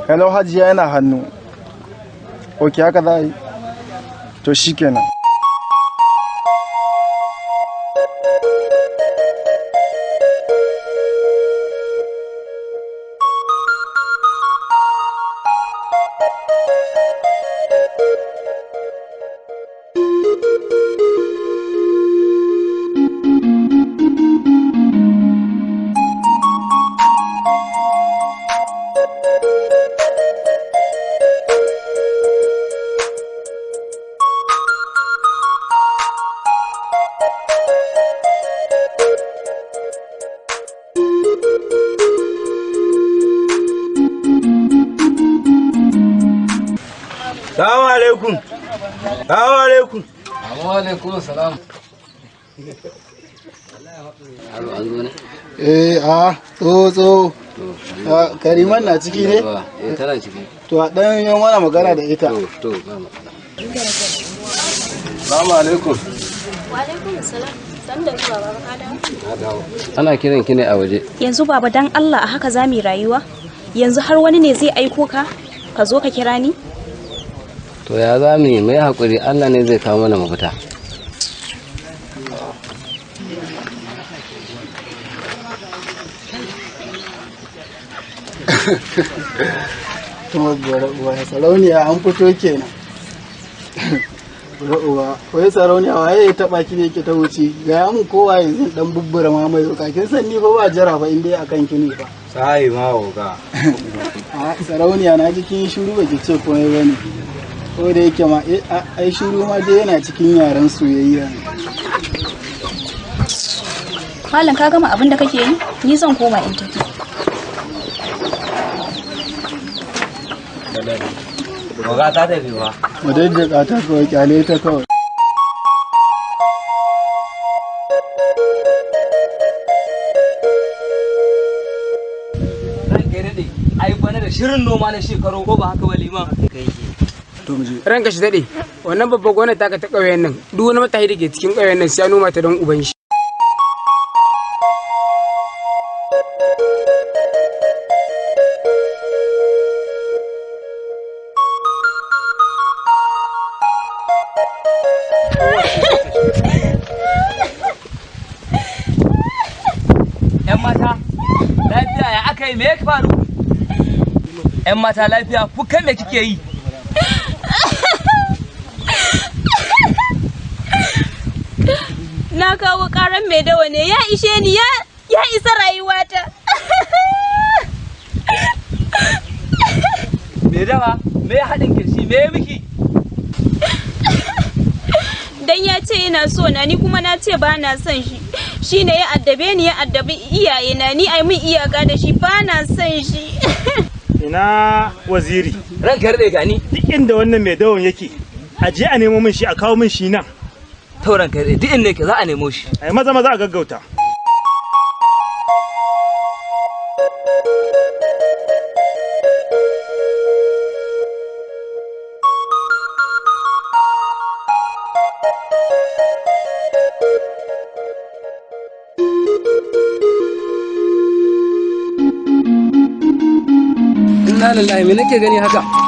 Hello Hajiya yana hannu. Ok haka za a yi? To shikenan. Salamu alaikum. Salamu alaikum. Wa alaikum salam. Tso. Kariman na ciki ne? Tana ciki. To a ɗan yi mana magana da ita. To, ba mu. Salamu alaikum. Wa alaikum salam. San da zuwa baba ka dawo. Ana kiran ki ne a waje. Yanzu baba dan Allah a haka zamu rayuwa? Yanzu har wani ne zai aiko ka? Ka zo ka kira ni? To ya za mu yi mai haƙuri, Allah ne zai kawo mana mafita. Kuma uwa sarauniya an fito kenan. Uwa wai sarauniya waye ya taba ki ne ki ta wuce? Ga mu kowa yanzu dan bubbura ma mai zuka. Kin san ni fa ba jira fa inda akan ki ne fa. Sai ma oga. Sarauniya na ji kin shiru ba ki ce komai bane. Ko da yake ma ai shiru ma dai yana cikin yaran soyayya ne. Malam ka gama abin da kake yi? Ni zan koma in tafi. Oga ta tafi ba. Mu daddaka ta kawai kyale ta kawai. Ai bana da shirin noma na shekaru ko ba haka ba liman? to mu je. Ranka shi daɗe, wannan babban gonar taka ta ƙauyen nan, duk wani matahi da ke cikin ƙauyen nan sai ya noma ta don uban shi. ‘Yan mata, lafiya ya aka yi me ya faru? ‘Yan mata lafiya, kukan me kike yi? Na kawo karan mai dawa ne, ya ishe ni, ya isa rayuwata. Me dawa? Me haɗin kirshi? Me ya miki? Dan ya ce yana so na, ni kuma na ce ba na son shi. Shi ne ya addabe ni, ya addabi iyaye na, ni ai min iyaka da shi, ba na son shi. Ina waziri. Ranka rade gani. Duk inda wannan mai dawon yake, a je a nemo min shi, a kawo min shi nan. To ranka rade duk inda yake za a nemo shi. Ai maza maza a gaggauta. Inna lillahi, me nake gani haka?